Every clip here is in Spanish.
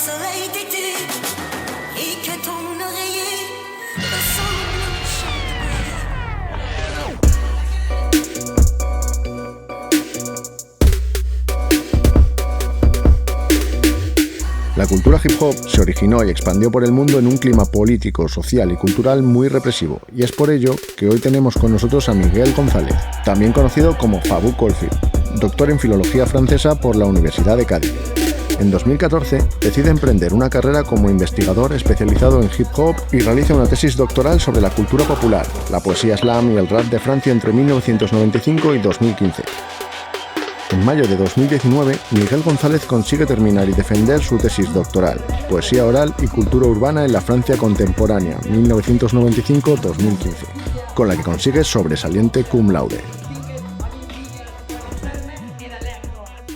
soleil d'été et que ton oreiller ressemble à un chant de La cultura hip hop se originó y expandió por el mundo en un clima político, social y cultural muy represivo, y es por ello que hoy tenemos con nosotros a Miguel González, también conocido como Fabou Caulfield, doctor en Filología Francesa por la Universidad de Cádiz. En 2014 decide emprender una carrera como investigador especializado en hip hop y realiza una tesis doctoral sobre la cultura popular, la poesía slam y el rap de Francia entre 1995 y 2015. En mayo de 2019, Miguel González consigue terminar y defender su tesis doctoral, Poesía oral y cultura urbana en la Francia contemporánea, 1995-2015, con la que consigue sobresaliente cum laude.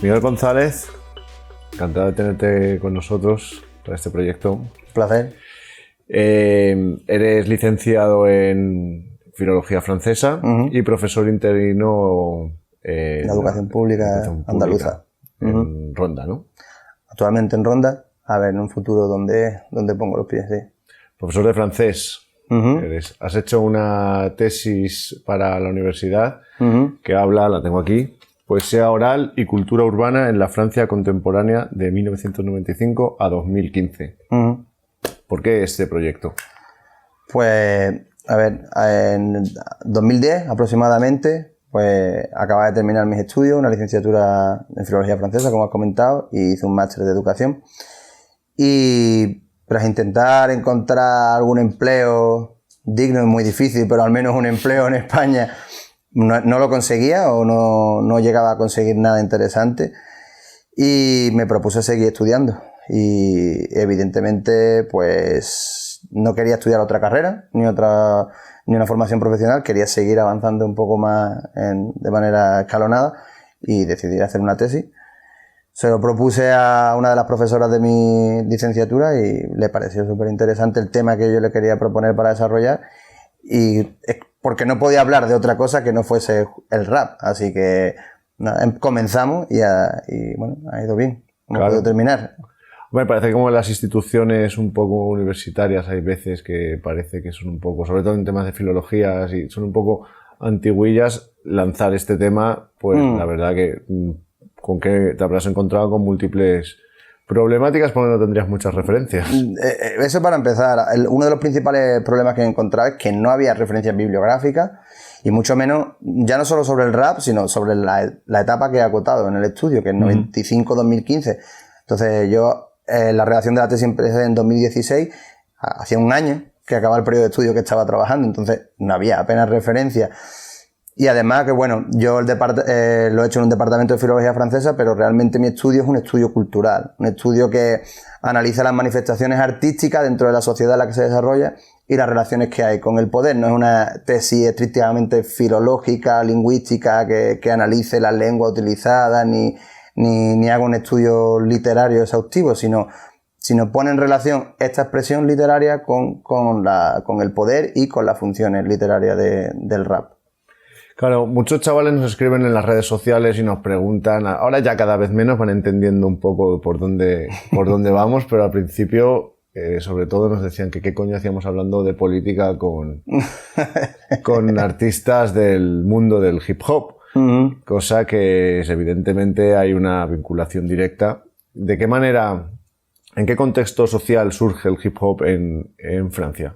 Miguel González, encantado de tenerte con nosotros para este proyecto. Un placer. Eres licenciado en Filología Francesa y profesor interino la educación pública andaluza. En Ronda, ¿no? Actualmente en Ronda. A ver, en un futuro donde pongo los pies, sí. Profesor de francés. Has hecho una tesis para la universidad que habla, la tengo aquí, Poesía oral y cultura urbana en la Francia contemporánea de 1995 a 2015. ¿Por qué este proyecto? Pues, a ver, en 2010 aproximadamente, pues acababa de terminar mis estudios, una licenciatura en Filología Francesa, como has comentado, y hice un máster de Educación. Y tras intentar encontrar algún empleo digno, es muy difícil, pero al menos un empleo en España, no lo conseguía o no llegaba a conseguir nada interesante. Y me propuse seguir estudiando. Y evidentemente, pues no quería estudiar otra carrera, ni una formación profesional, quería seguir avanzando un poco más de manera escalonada y decidí hacer una tesis. Se lo propuse a una de las profesoras de mi licenciatura y le pareció súper interesante el tema que yo le quería proponer para desarrollar, y porque no podía hablar de otra cosa que no fuese el rap, así que nada, comenzamos y bueno, ha ido bien, hemos podido terminar. Me parece que como las instituciones un poco universitarias hay veces que parece que son un poco, sobre todo en temas de filología, y son un poco antiguillas. Lanzar este tema, pues la verdad que con que te habrás encontrado con múltiples problemáticas porque no tendrías muchas referencias. Eso para empezar. Uno de los principales problemas que he encontrado es que no había referencias bibliográficas, y mucho menos, ya no solo sobre el rap, sino sobre la etapa que he acotado en el estudio, que es 95-2015. Entonces yo... la redacción de la tesis empecé en 2016, hacía un año que acababa el periodo de estudio que estaba trabajando, entonces no había apenas referencia. Y además que bueno, yo lo he hecho en un departamento de Filología Francesa, pero realmente mi estudio es un estudio cultural, un estudio que analiza las manifestaciones artísticas dentro de la sociedad en la que se desarrolla y las relaciones que hay con el poder. No es una tesis estrictamente filológica, lingüística, que analice las lenguas utilizadas, ni hago un estudio literario exhaustivo, sino pone en relación esta expresión literaria con el poder y con las funciones literarias del rap. Claro, muchos chavales nos escriben en las redes sociales y nos preguntan, ahora ya cada vez menos van entendiendo un poco por dónde vamos, pero al principio, sobre todo nos decían que qué coño hacíamos hablando de política con artistas del mundo del hip hop. Cosa que evidentemente hay una vinculación directa. ¿De qué manera, en qué contexto social surge el hip hop en Francia?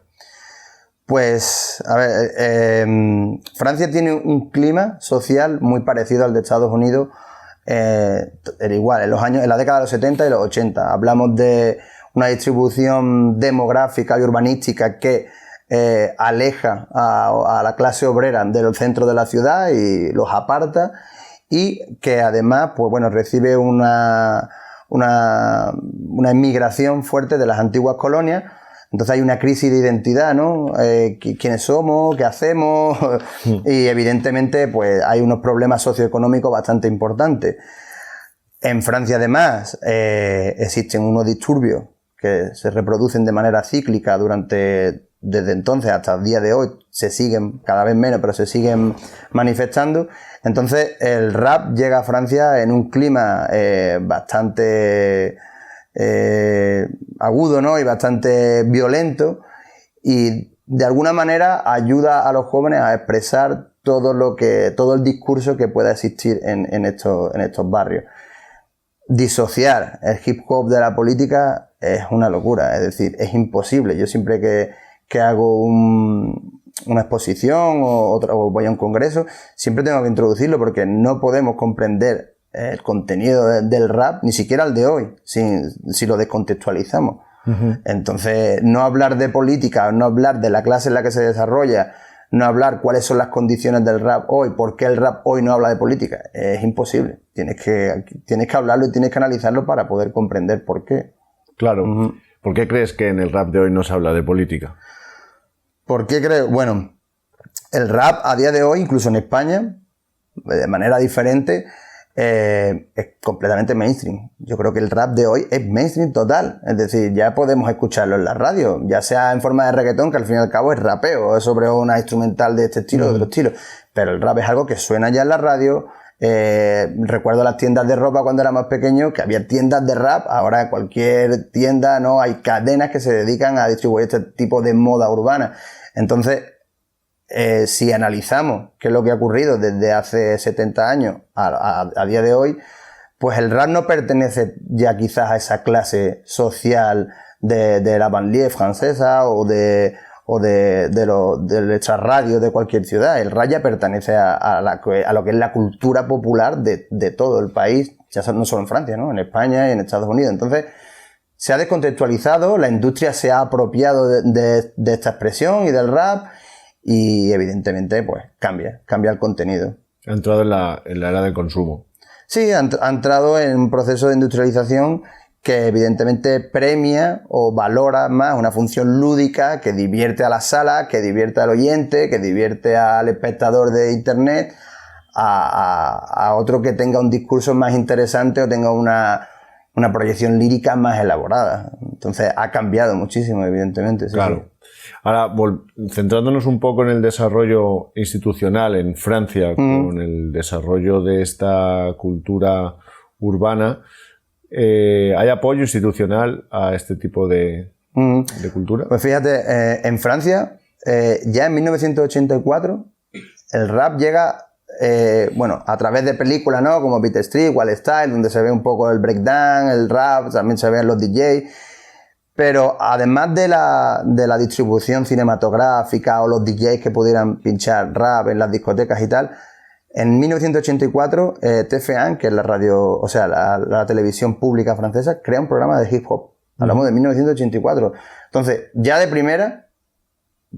Pues, a ver, Francia tiene un clima social muy parecido al de Estados Unidos, era igual, en la década de los 70 y los 80. Hablamos de una distribución demográfica y urbanística que aleja a la clase obrera del centro de la ciudad y los aparta, y que además pues bueno, recibe una inmigración fuerte de las antiguas colonias. Entonces hay una crisis de identidad, ¿no? ¿Quiénes somos? ¿Qué hacemos? Y evidentemente pues hay unos problemas socioeconómicos bastante importantes. En Francia además existen unos disturbios que se reproducen de manera cíclica desde entonces hasta el día de hoy, se siguen, cada vez menos, pero se siguen manifestando. Entonces el rap llega a Francia en un clima bastante agudo, ¿no? Y bastante violento, y de alguna manera ayuda a los jóvenes a expresar todo el discurso que pueda existir en estos barrios. Disociar el hip hop de la política es una locura, es decir, es imposible. Yo siempre que hago una exposición o voy a un congreso, siempre tengo que introducirlo, porque no podemos comprender el contenido del rap, ni siquiera el de hoy, si lo descontextualizamos. Uh-huh. Entonces, no hablar de política, no hablar de la clase en la que se desarrolla, no hablar cuáles son las condiciones del rap hoy, por qué el rap hoy no habla de política, es imposible. Tienes que hablarlo y tienes que analizarlo para poder comprender por qué. Claro. Uh-huh. ¿Por qué crees que en el rap de hoy no se habla de política? ¿Por qué creo? Bueno, el rap a día de hoy, incluso en España, de manera diferente, es completamente mainstream. Yo creo que el rap de hoy es mainstream total. Es decir, ya podemos escucharlo en la radio, ya sea en forma de reggaetón, que al fin y al cabo es rapeo, es sobre una instrumental de este estilo o de otro estilo. Pero el rap es algo que suena ya en la radio. Recuerdo las tiendas de ropa cuando era más pequeño, que había tiendas de rap. Ahora en cualquier tienda, ¿no?, hay cadenas que se dedican a distribuir este tipo de moda urbana. Entonces, si analizamos qué es lo que ha ocurrido desde hace 70 años a día de hoy, pues el rap no pertenece ya quizás a esa clase social de la banlieue francesa o de extrarradio de cualquier ciudad. El rap ya pertenece a lo que es la cultura popular de todo el país, ya no solo en Francia, ¿no?, en España y en Estados Unidos. Entonces, se ha descontextualizado, la industria se ha apropiado de esta expresión y del rap, y evidentemente pues cambia el contenido. Ha entrado en la era del consumo. Sí, ha entrado en un proceso de industrialización que evidentemente premia o valora más una función lúdica que divierte a la sala, que divierte al oyente, que divierte al espectador de internet, a otro que tenga un discurso más interesante o tenga una proyección lírica más elaborada. Entonces ha cambiado muchísimo, evidentemente. Sí, claro. Sí. Ahora, centrándonos un poco en el desarrollo institucional en Francia, con el desarrollo de esta cultura urbana, ¿hay apoyo institucional a este tipo de cultura? Pues fíjate, en Francia, ya en 1984, el rap llega, a través de películas, ¿no?, como Beat Street, Wild Style, donde se ve un poco el breakdance, el rap, también se ven los DJs. Pero además de la distribución cinematográfica o los DJs que pudieran pinchar rap en las discotecas y tal, en 1984 TF1, que es la radio, o sea, la televisión pública francesa, crea un programa de hip hop. Hablamos de 1984. Entonces, ya de primera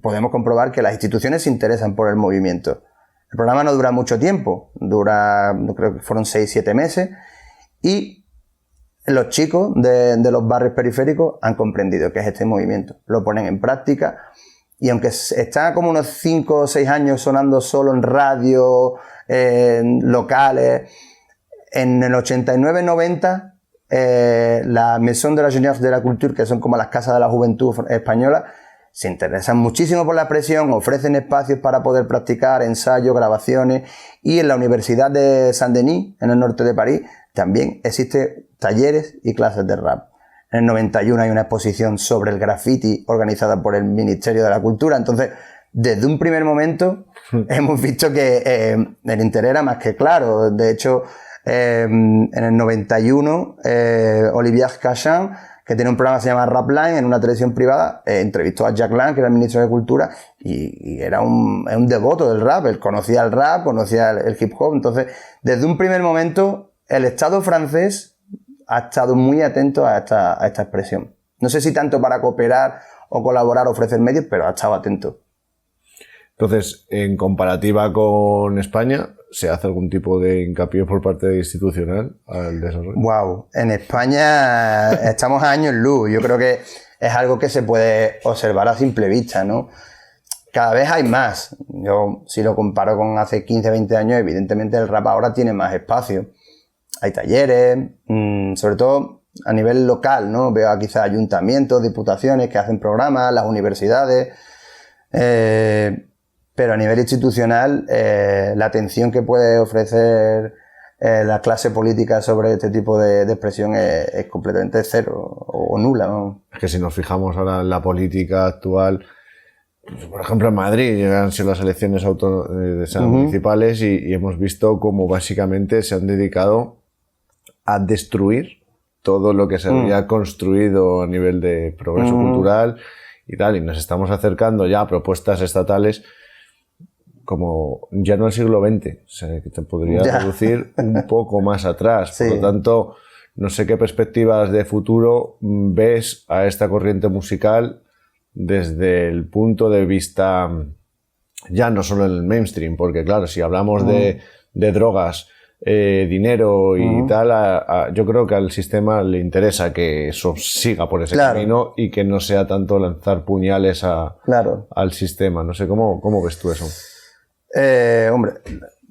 podemos comprobar que las instituciones se interesan por el movimiento. El programa no dura mucho tiempo, creo que fueron 6-7 meses, y los chicos de los barrios periféricos han comprendido qué es este movimiento, lo ponen en práctica, y aunque está como unos 5 o 6 años sonando solo en radio, locales, en el 89-90 la Maison de la Jeunesse de la Culture, que son como las casas de la juventud española, se interesan muchísimo por la expresión, ofrecen espacios para poder practicar, ensayos, grabaciones, y en la Universidad de Saint-Denis, en el norte de París, también existen talleres y clases de rap. En el 91 hay una exposición sobre el graffiti organizada por el Ministerio de la Cultura. Entonces, desde un primer momento hemos visto que el interés era más que claro. De hecho, en el 91, Olivier Cachin, que tiene un programa que se llama Rapline en una televisión privada, entrevistó a Jack Lang, que era el ministro de Cultura, y era un devoto del rap. Él conocía el rap, conocía el hip hop. Entonces, desde un primer momento, el Estado francés ha estado muy atento a esta expresión. No sé si tanto para cooperar o colaborar, ofrecer medios, pero ha estado atento. Entonces, en comparativa con España, ¿se hace algún tipo de hincapié por parte institucional al desarrollo? Wow, en España estamos a años luz. Yo creo que es algo que se puede observar a simple vista, ¿no? Cada vez hay más. Yo, si lo comparo con hace 15, 20 años, evidentemente el rap ahora tiene más espacio. Hay talleres, sobre todo a nivel local, ¿no? Veo quizás ayuntamientos, diputaciones que hacen programas, las universidades, pero a nivel institucional la atención que puede ofrecer la clase política sobre este tipo de expresión es completamente cero o nula, ¿no? Es que si nos fijamos ahora en la política actual, pues, por ejemplo en Madrid han sido las elecciones municipales y hemos visto cómo básicamente se han dedicado a destruir todo lo que se había construido a nivel de progreso cultural y tal, y nos estamos acercando ya a propuestas estatales como ya no al siglo XX, o sea, que te podría reducir un poco más atrás. Sí. Por lo tanto, no sé qué perspectivas de futuro ves a esta corriente musical desde el punto de vista ya no solo en el mainstream, porque claro, si hablamos de drogas, dinero y tal, yo creo que al sistema le interesa que eso siga por ese camino y que no sea tanto lanzar puñales al sistema. No sé, ¿cómo ves tú eso? Hombre,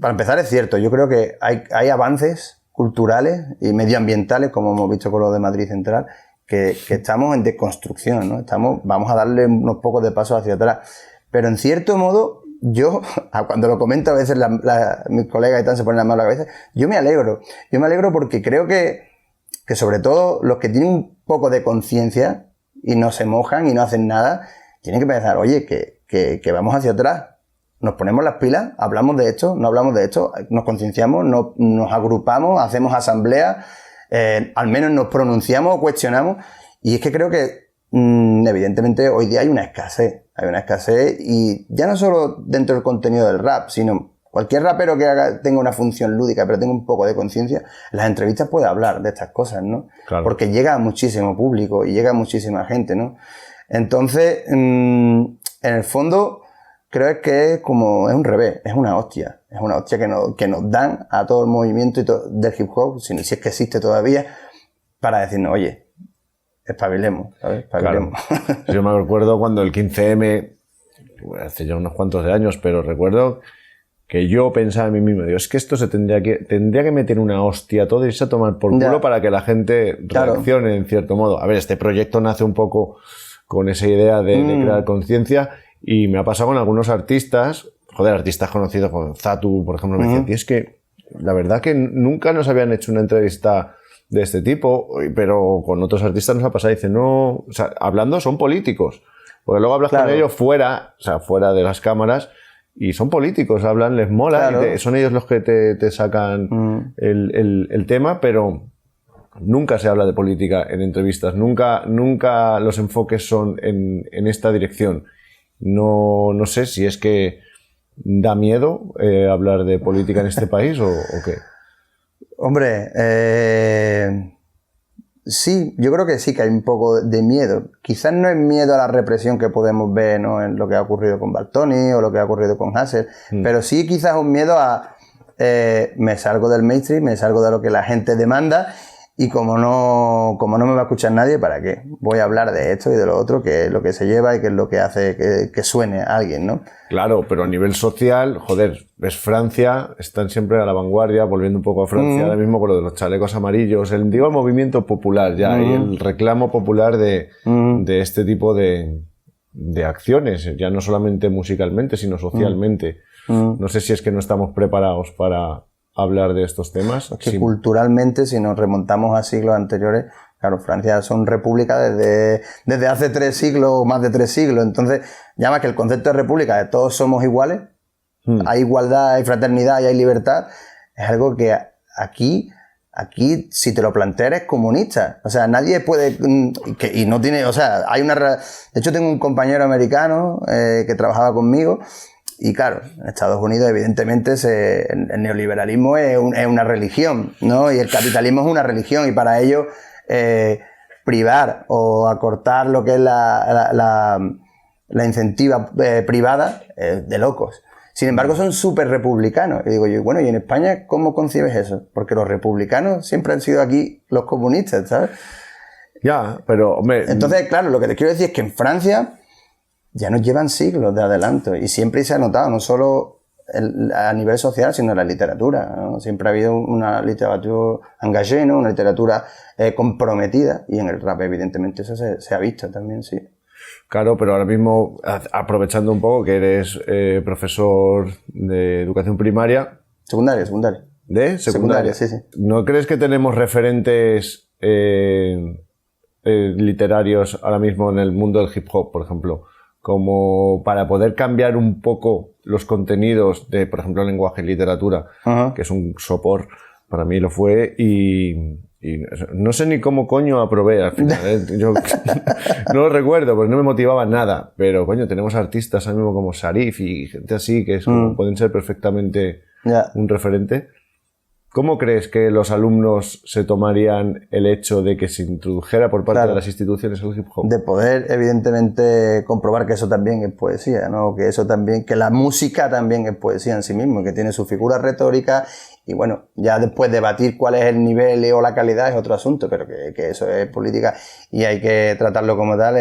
para empezar es cierto, yo creo que hay avances culturales y medioambientales, como hemos visto con lo de Madrid Central, que estamos en desconstrucción, ¿no? Vamos a darle unos pocos de pasos hacia atrás. Pero en cierto modo, yo, cuando lo comento a veces mis colegas y tal se ponen las manos a la cabeza, yo me alegro. Yo me alegro porque creo que sobre todo los que tienen un poco de conciencia y no se mojan y no hacen nada, tienen que pensar, oye, que vamos hacia atrás. Nos ponemos las pilas, hablamos de esto, no hablamos de esto, nos concienciamos, nos agrupamos, hacemos asambleas, al menos nos pronunciamos o cuestionamos. Y es que creo que, evidentemente, hoy día hay una escasez y ya no solo dentro del contenido del rap, sino cualquier rapero que tenga una función lúdica, pero tenga un poco de conciencia, en las entrevistas puede hablar de estas cosas, ¿no? Claro. Porque llega a muchísimo público y llega a muchísima gente, ¿no? Entonces, en el fondo, creo que es un revés, es una hostia que nos dan a todo el movimiento del hip hop, si es que existe todavía, para decirnos, oye, espabilemos, ¿sabes? Espabilemos. Claro. Yo me recuerdo cuando el 15M, hace ya unos cuantos de años, pero recuerdo que yo pensaba en mí mismo, digo, es que esto tendría que meter una hostia todo y irse a tomar por culo para que la gente reaccione en cierto modo. A ver, este proyecto nace un poco con esa idea de crear conciencia. Y me ha pasado con algunos artistas, artistas conocidos, como Zatu, por ejemplo, me decían, tío, es que la verdad que nunca nos habían hecho una entrevista de este tipo, pero con otros artistas nos ha pasado y dicen, no, o sea, hablando son políticos, porque luego hablas con ellos fuera de las cámaras, y son políticos, hablan, les mola, y son ellos los que te sacan el tema, pero nunca se habla de política en entrevistas, nunca los enfoques son en esta dirección. No sé si es que da miedo hablar de política en este país o qué. Hombre, sí, yo creo que sí que hay un poco de miedo. Quizás no es miedo a la represión que podemos ver, ¿no?, en lo que ha ocurrido con Valtony o lo que ha ocurrido con Hassel, pero sí quizás un miedo a me salgo del mainstream, me salgo de lo que la gente demanda. Y como no me va a escuchar nadie, ¿para qué? Voy a hablar de esto y de lo otro, que es lo que se lleva y que es lo que hace que suene a alguien, ¿no? Claro, pero a nivel social, ves Francia, están siempre a la vanguardia, volviendo un poco a Francia ahora mismo con lo de los chalecos amarillos, el movimiento popular ya, y el reclamo popular de este tipo de acciones, ya no solamente musicalmente, sino socialmente. No sé si es que no estamos preparados para hablar de estos temas. Es que culturalmente, si nos remontamos a siglos anteriores, claro, Francia son república desde hace 3 siglos o más de 3 siglos. Entonces, llama que el concepto de república, de todos somos iguales, hay igualdad, hay fraternidad y hay libertad, es algo que aquí, si te lo planteas, eres comunista. O sea, nadie puede... y no tiene... O sea, de hecho, tengo un compañero americano que trabajaba conmigo. Y claro, en Estados Unidos, evidentemente, el neoliberalismo es una religión, ¿no? Y el capitalismo es una religión, y para ellos privar o acortar lo que es la incentiva privada es de locos. Sin embargo, son súper republicanos. Y digo yo, bueno, ¿y en España cómo concibes eso? Porque los republicanos siempre han sido aquí los comunistas, ¿sabes? Ya, pero... hombre, entonces, claro, lo que te quiero decir es que en Francia ya nos llevan siglos de adelanto y siempre se ha notado, no solo a nivel social, sino en la literatura, ¿no? Siempre ha habido una literatura engagée, ¿no? Una literatura comprometida, y en el rap evidentemente eso se ha visto también, sí. Claro, pero ahora mismo, aprovechando un poco que eres profesor de educación primaria... Secundaria. ¿De secundaria? Sí, sí. ¿No crees que tenemos referentes literarios ahora mismo en el mundo del hip hop, por ejemplo, como para poder cambiar un poco los contenidos de, por ejemplo, lenguaje y literatura, que es un sopor, para mí lo fue, y no sé ni cómo coño aprobé al final, ¿eh? Yo no lo recuerdo, porque no me motivaba nada, pero coño, tenemos artistas ahora mismo como Sarif y gente así que pueden ser perfectamente un referente. ¿Cómo crees que los alumnos se tomarían el hecho de que se introdujera por parte de las instituciones el hip hop? De poder, evidentemente, comprobar que eso también es poesía, ¿no? Que eso también, que la música también es poesía en sí mismo, que tiene su figura retórica, y bueno, ya después debatir cuál es el nivel o la calidad es otro asunto, pero que eso es política y hay que tratarlo como tal,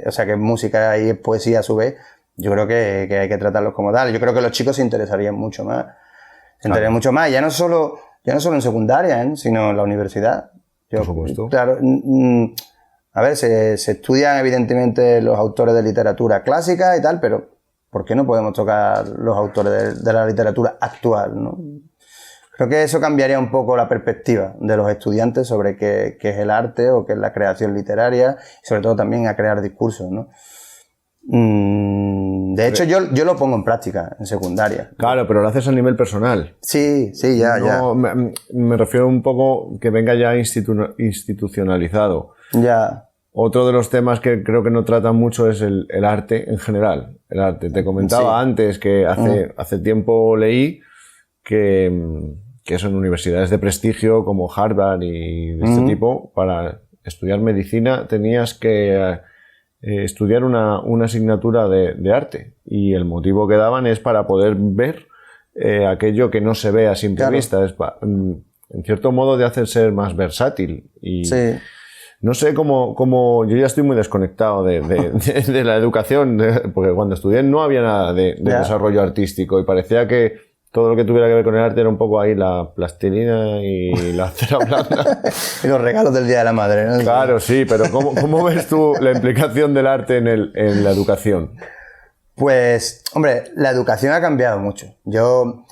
o sea, que música y es poesía a su vez, yo creo que hay que tratarlo como tal. Yo creo que los chicos se interesarían mucho más. Mucho más, ya no solo en secundaria, sino en la universidad. Por supuesto. Claro, a ver, se estudian evidentemente los autores de literatura clásica y tal, pero ¿por qué no podemos tocar los autores de la literatura actual, ¿no? Creo que eso cambiaría un poco la perspectiva de los estudiantes sobre qué es el arte o qué es la creación literaria y sobre todo también a crear discursos, ¿no? De hecho, yo lo pongo en práctica en secundaria. Claro, pero lo haces a nivel personal. Sí, ya. Me refiero un poco que venga ya institucionalizado. Ya. Otro de los temas que creo que no tratan mucho es el arte en general. El arte. Te comentaba antes que hace tiempo leí que eso en universidades de prestigio como Harvard y de este tipo, para estudiar medicina tenías que estudiar una asignatura de arte, y el motivo que daban es para poder ver aquello que no se ve a simple vista. Es en cierto modo de hacer ser más versátil y no sé cómo yo ya estoy muy desconectado de la educación, porque cuando estudié no había nada de desarrollo artístico y parecía que todo lo que tuviera que ver con el arte era un poco ahí la plastilina y la cera blanda. Y los regalos del Día de la Madre, ¿no? Claro, sí, pero ¿cómo ves tú la implicación del arte en la educación? Pues, hombre, la educación ha cambiado mucho. Yo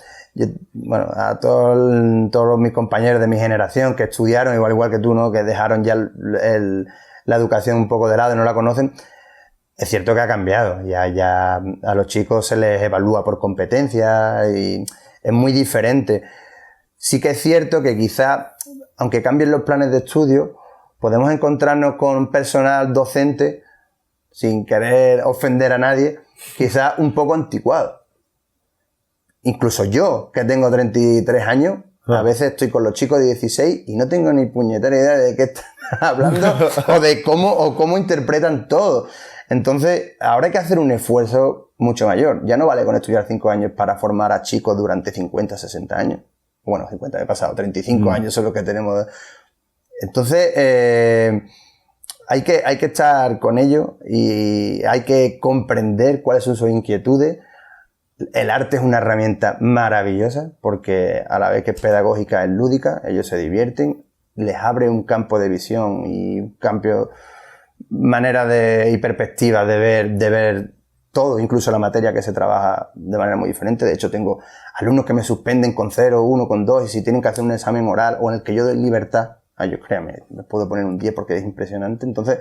bueno, a todos mis compañeros de mi generación que estudiaron, igual que tú, ¿no? Que dejaron ya la educación un poco de lado y no la conocen. Es cierto que ha cambiado, ya a los chicos se les evalúa por competencia y es muy diferente. Sí que es cierto que quizá, aunque cambien los planes de estudio, podemos encontrarnos con personal docente, sin querer ofender a nadie, quizá un poco anticuado. Incluso yo, que tengo 33 años, a veces estoy con los chicos de 16 y no tengo ni puñetera idea de qué están hablando o de cómo interpretan todo. Entonces, ahora hay que hacer un esfuerzo mucho mayor. Ya no vale con estudiar 5 años para formar a chicos durante 50, 60 años. Bueno, 50 he pasado, 35 años son los que tenemos. Entonces, hay que estar con ellos y hay que comprender cuáles son sus inquietudes. El arte es una herramienta maravillosa porque a la vez que es pedagógica, es lúdica, ellos se divierten, les abre un campo de visión y un cambio... manera y perspectiva de ver todo, incluso la materia que se trabaja de manera muy diferente. De hecho, tengo alumnos que me suspenden con 0, 1, con 2, y si tienen que hacer un examen oral o en el que yo doy libertad, yo créanme, les puedo poner un 10 porque es impresionante. Entonces,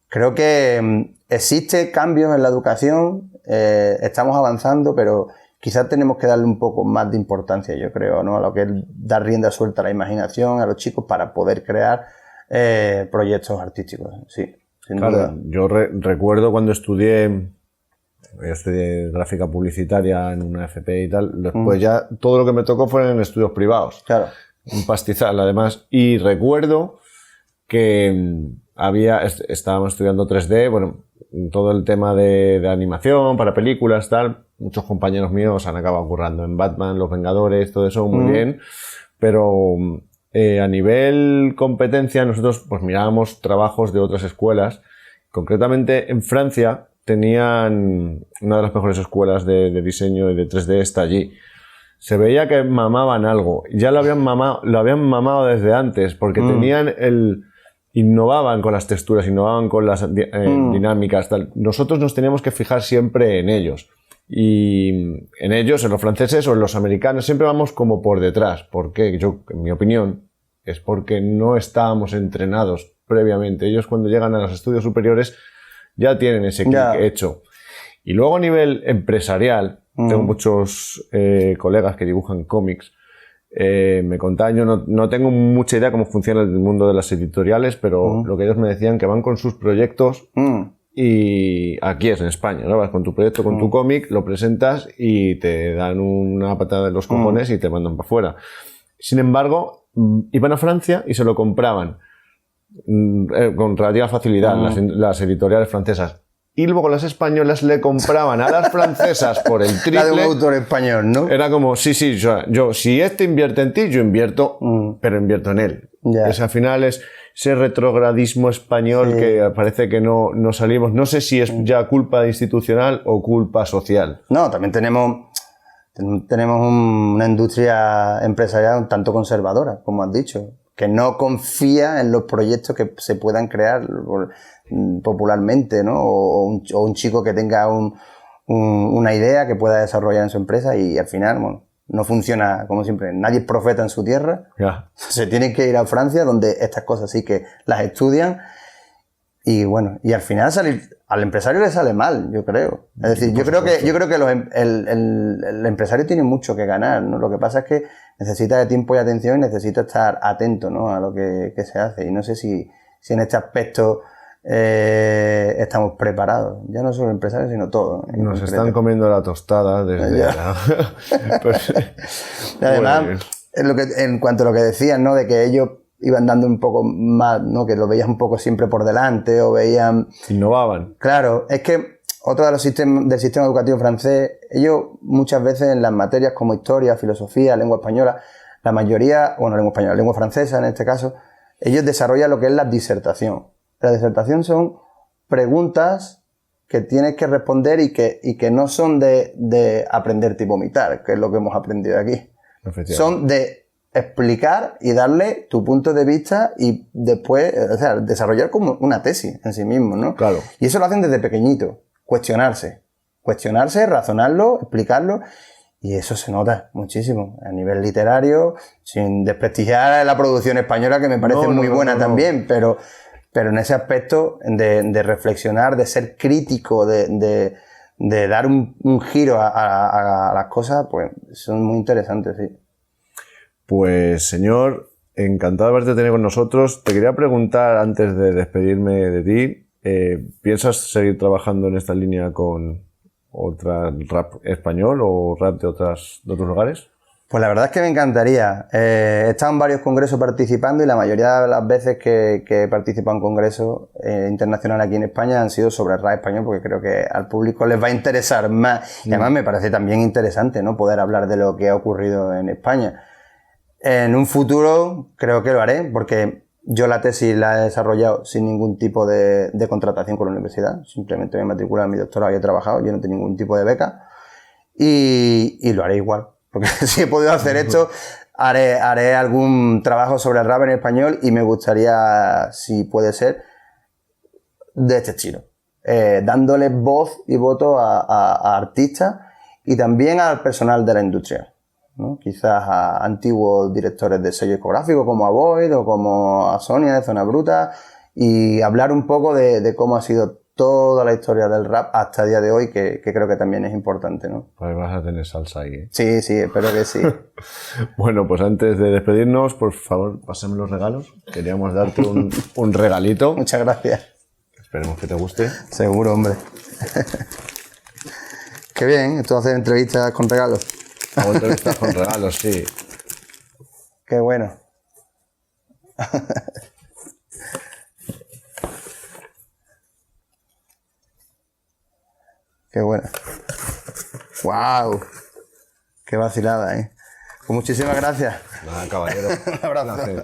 creo que existe cambios en la educación, estamos avanzando, pero quizás tenemos que darle un poco más de importancia, yo creo, ¿no? A lo que es dar rienda suelta a la imaginación, a los chicos para poder crear proyectos artísticos, sí, sin duda. Yo recuerdo cuando estudié gráfica publicitaria en una FP y tal, después ya todo lo que me tocó fueron en estudios privados. Claro. Un pastizal, además. Y recuerdo que estábamos estudiando 3D, bueno, todo el tema de animación para películas, tal. Muchos compañeros míos han acabado currando en Batman, Los Vengadores, todo eso muy bien, pero... a nivel competencia, nosotros pues mirábamos trabajos de otras escuelas. Concretamente en Francia tenían una de las mejores escuelas de diseño y de 3D, está allí. Se veía que mamaban algo. Ya lo habían mamado desde antes, porque innovaban con las texturas, innovaban con las dinámicas, tal. Nosotros nos teníamos que fijar siempre en ellos. Y en ellos, en los franceses o en los americanos, siempre vamos como por detrás. ¿Por qué? Yo, en mi opinión, es porque no estábamos entrenados previamente. Ellos cuando llegan a los estudios superiores ya tienen ese clic hecho. Y luego a nivel empresarial, tengo muchos colegas que dibujan cómics. Me contaban, yo no tengo mucha idea cómo funciona el mundo de las editoriales, pero lo que ellos me decían que van con sus proyectos y aquí es en España, ¿no? Vas con tu proyecto, con tu cómic, lo presentas y te dan una patada en los cojones y te mandan para afuera. Sin embargo, iban a Francia y se lo compraban con relativa facilidad las editoriales francesas. Y luego las españolas le compraban a las francesas por el triple. La de un autor español, ¿no? Era como, sí, yo si este invierte en ti, yo invierto, pero invierto en él. Ese al final es ese retrogradismo español que parece que no salimos. No sé si es ya culpa institucional o culpa social. No, también tenemos una industria empresarial un tanto conservadora, como has dicho, que no confía en los proyectos que se puedan crear popularmente, ¿no? O un chico que tenga una idea que pueda desarrollar en su empresa y al final, bueno, no funciona como siempre. Nadie es profeta en su tierra. Se tienen que ir a Francia, donde estas cosas sí que las estudian. Y bueno, y al final al empresario le sale mal, yo creo. Es decir, yo creo que el empresario tiene mucho que ganar, ¿no? Lo que pasa es que necesita de tiempo y atención y necesita estar atento, ¿no? A lo que se hace. Y no sé si en este aspecto estamos preparados. Ya no solo empresarios, sino todos. Nos están comiendo la tostada desde ya. Pues, además, en cuanto a lo que decían, ¿no? De que ellos iban dando un poco más, ¿no? Que lo veías un poco siempre por delante o veían... Innovaban. Claro, es que otro de los sistemas del sistema educativo francés, ellos muchas veces en las materias como historia, filosofía, lengua española, la mayoría, bueno, lengua española, lengua francesa en este caso, ellos desarrollan lo que es la disertación. La disertación son preguntas que tienes que responder y que no son de aprenderte y vomitar, que es lo que hemos aprendido aquí. Son de explicar y darle tu punto de vista y después, o sea, desarrollar como una tesis en sí mismo, ¿no? Claro. Y eso lo hacen desde pequeñito. Cuestionarse, razonarlo, explicarlo. Y eso se nota muchísimo a nivel literario, sin desprestigiar la producción española, que me parece muy buena también, pero en ese aspecto de reflexionar, de ser crítico, de dar un giro a las cosas, pues son muy interesantes, sí. Pues, señor, encantado de haberte tenido con nosotros. Te quería preguntar, antes de despedirme de ti, ¿piensas seguir trabajando en esta línea con otra rap español o rap de otros lugares? Pues la verdad es que me encantaría. He estado en varios congresos participando y la mayoría de las veces que he participado en congresos internacionales aquí en España han sido sobre rap español, porque creo que al público les va a interesar más. Y además me parece también interesante, ¿no? Poder hablar de lo que ha ocurrido en España. En un futuro creo que lo haré, porque yo la tesis la he desarrollado sin ningún tipo de contratación con la universidad. Simplemente me he matriculado en mi doctorado y he trabajado. Yo no tengo ningún tipo de beca. Y lo haré igual. Porque si he podido hacer esto, haré algún trabajo sobre el rap en español y me gustaría, si puede ser, de este estilo. Dándole voz y voto a artistas y también al personal de la industria, ¿no? Quizás a antiguos directores de sello discográfico como a Void o como a Sonia de Zona Bruta, y hablar un poco de cómo ha sido toda la historia del rap hasta el día de hoy, que creo que también es importante, ¿no? Pues vas a tener salsa ahí, ¿eh? Sí, espero que sí. Bueno, pues antes de despedirnos, por favor, pásame los regalos. Queríamos darte un regalito. Muchas gracias. Esperemos que te guste. Seguro, hombre. Qué bien, esto de hacer entrevistas con regalos. Hago entrevistas con regalos, sí. Qué bueno. Qué buena. ¡Wow! Qué vacilada, ¿eh? Pues muchísimas gracias. Nada, caballero. Un abrazo.